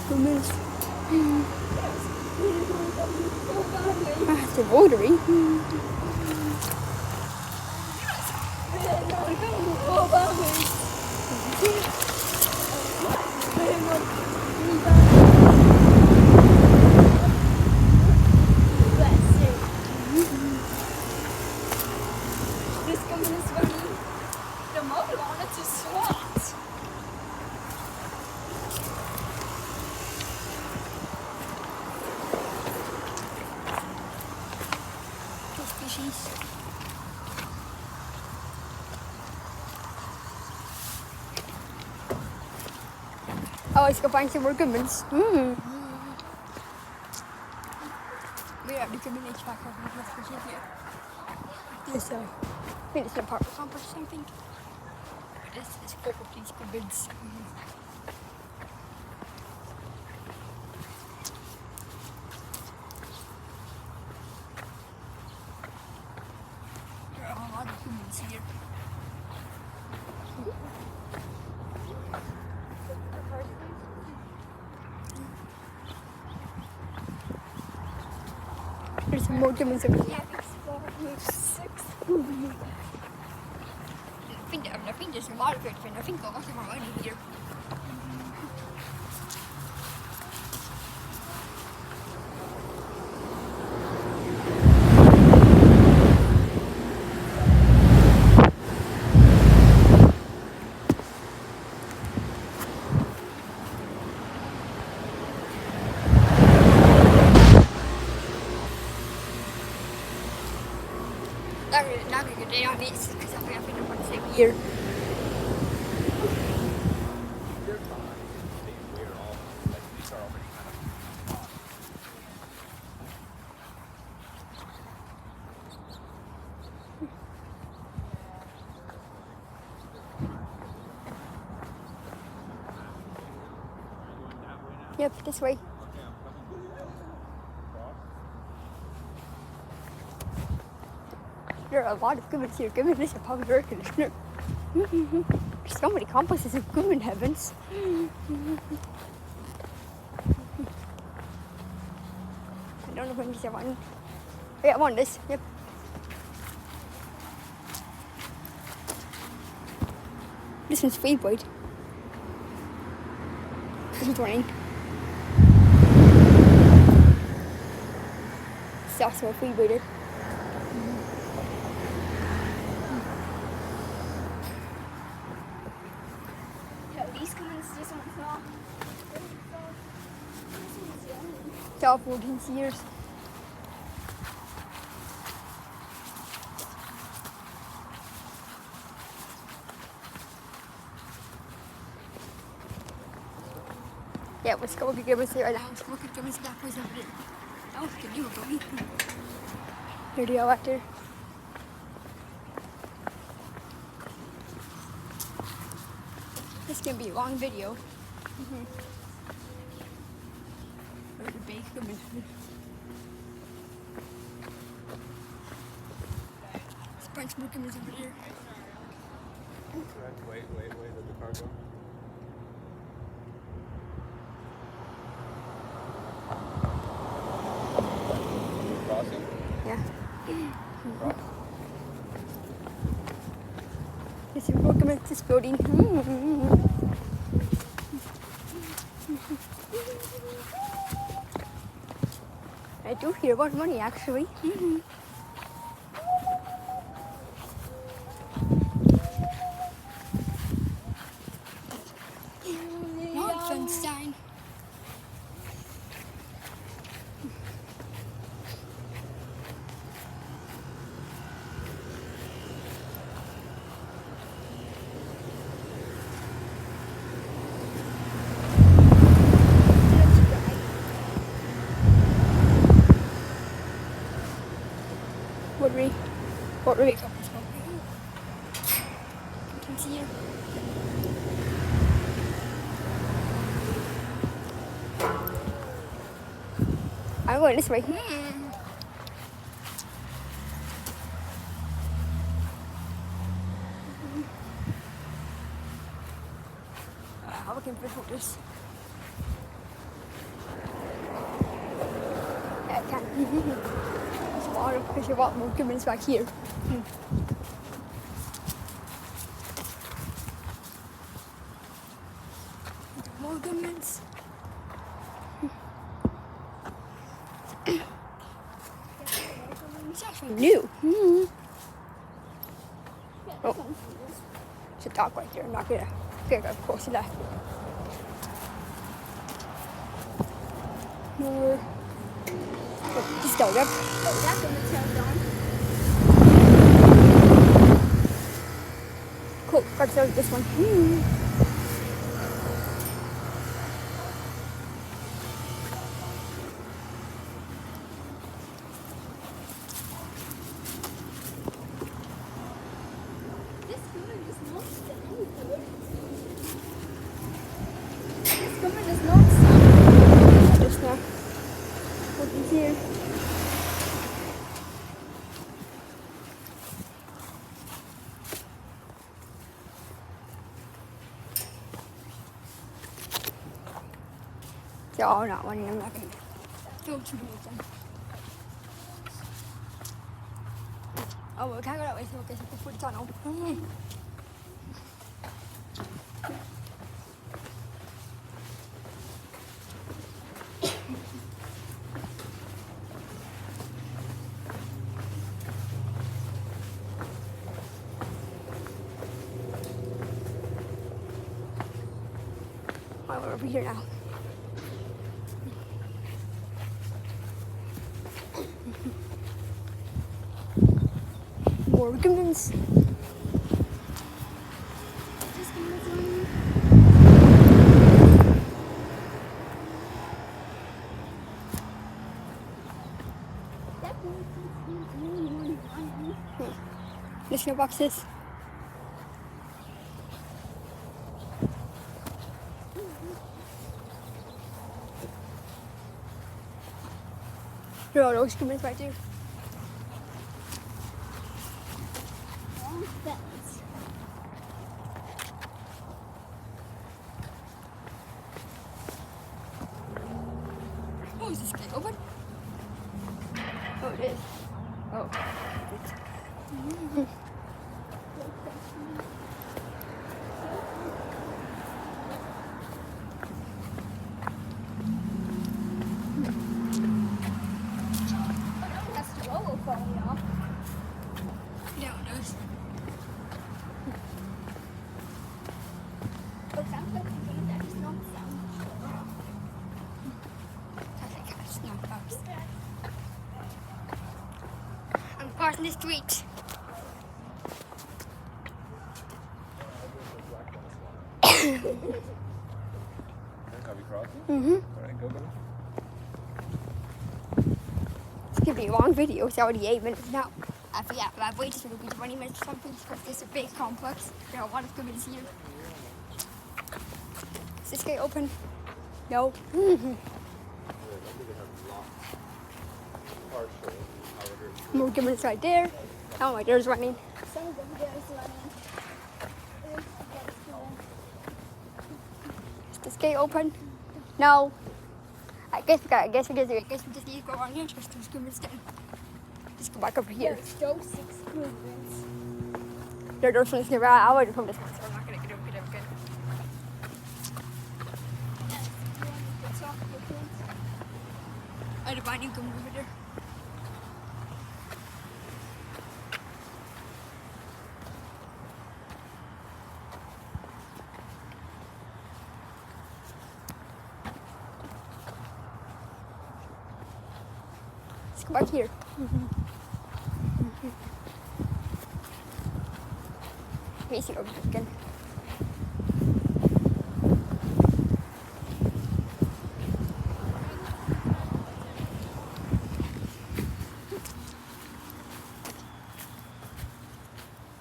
Goodness. C'est rotary. Oh, let's go find some more Goodmans. Mira, die kunnen niet vaak over het Virginia. This, I think it's an apartment complex or something. This is full of these Goodmans. There are a lot of Goodmans here. There's some more Goodmans over here. I think there's a lot of good food. I think a lot of them are already here. Not a good day on this because I'm having a one sick year. Yep, this way. There are a lot of Goodmans here. Goodman is a public air conditioner. There's so many complexes of Goodman heavens. I don't know when these are on. Oh, yeah, I'm on this. Yep. This one's free white. This one's running. It's also a free waiter. It's all 14 years. Yeah, let's go look at Goodmans here right now. Let's look at Goodmans that place over there. Oh, look at you, buddy. Here they are out there. This is gonna be a long video. There's a big Goodmans. There's a bunch more Goodmans over here. Wait, let the car go. Crossing? Yeah. Yes, we're welcome to this building. I do hear about money actually. Nordfenstein. What really comes from you can see here. I'm going this way. I'm looking for photos. There's a lot of there's a lot more Goodmans back here. More Goodmans. It's actually new. Oh, it's a dog right there. I'm not gonna go close to that. More. Oh, just go up. Oh, that's in the tail dog. Cool. Let's start with this one. This woman does not stand good. This woman does not stand. Just now. Looking here. Oh, not one. I'm not gonna do too many of them. Oh, we can't go that way, so we'll get the foot tunnel. Oh, we're over here now. More Goodmans. Just give me some. That one. Listener boxes. There are those Goodmans right there. Fence. Oh, is this gate open? Oh, it is. Oh. That's the roller falling off. Yeah, it is. But sounds like the game that is not sound. I think it's not close. I'm crossing the street. Are we crossing? Alright, go. It's gonna be a long video. It's already 8 minutes now. I forgot, but I've waited for it to be 20 minutes or something because this is a big complex. There are a lot of Goodmans here. Is this gate open? No. More Goodmans right there. Oh my, there's running. Some of them guys running. Is this gate open? No. I guess we just need to go around here because there's Goodmans there. Just go back over here. There's those 6 movements. There's ones near I would from this one, so I'm not gonna get over it again. I had a binding gum over there. Let's go back here. Facing over here again.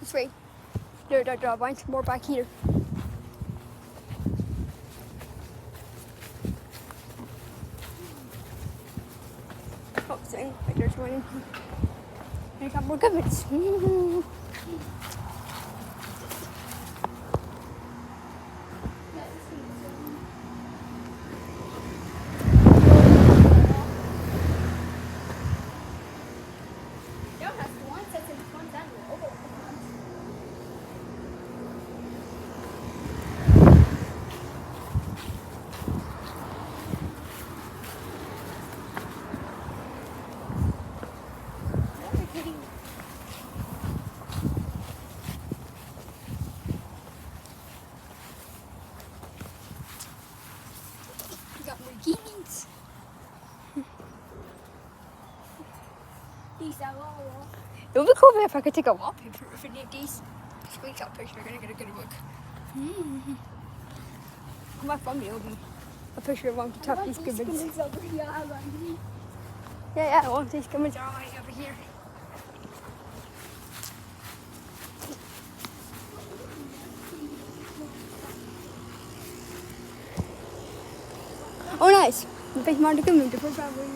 This way. There, a bunch more back here. Oh, sorry. Right there's one. I got more Goodmans. It would be cool if I could take a wallpaper if I need these. Screenshot picture, I'm gonna get a good look. My thumbnail will be a picture of one of the top these gibbons. Yeah, one of these gibbons are already over here. Oh, nice. The big amount of gibbons, the first probably.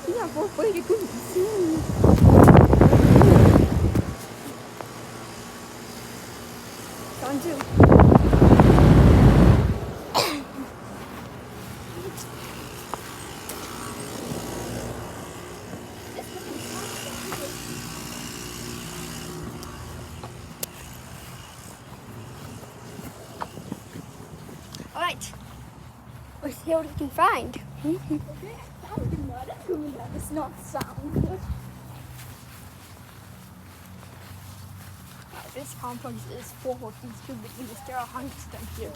Yeah, both way to gibbons. Gone too. Alright. Let's see what we can find. It's not sound good. This complex is full of these gibbons because there are hundreds of them here.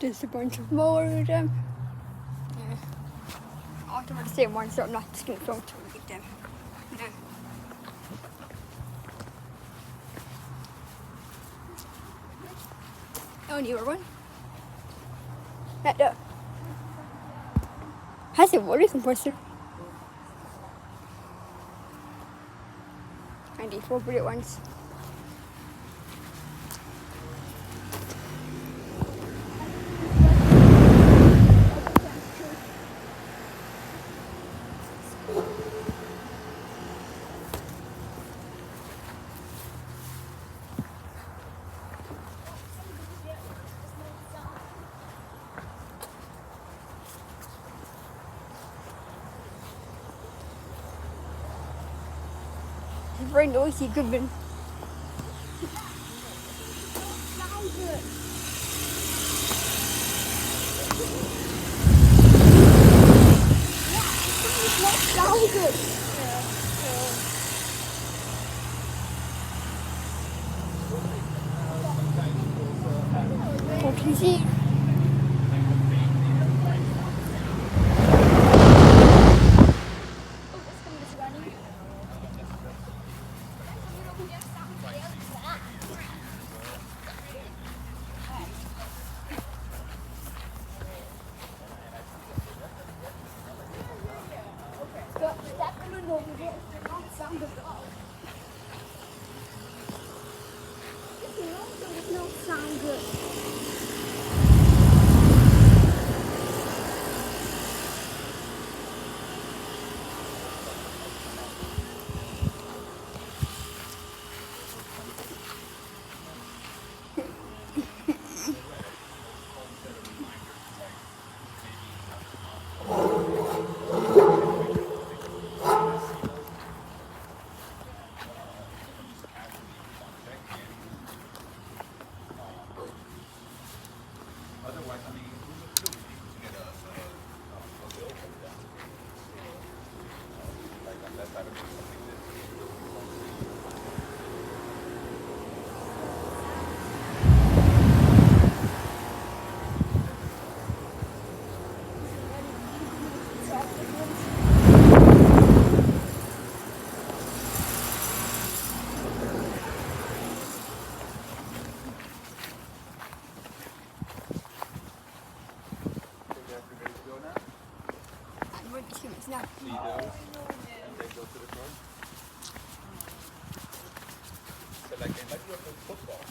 There's a bunch of more of them. Yeah. I don't want to say one, so I'm not just going to go to get them. Yeah. Oh, newer one. That has a water compressor. And the appropriate ones. It's very noisy, Goodman. Sound good. What can you see? Sound good. Otherwise, I mean, get a bill from them. Like, unless I don't do something Now. see those, and then go to the car. So like, they might be up in football.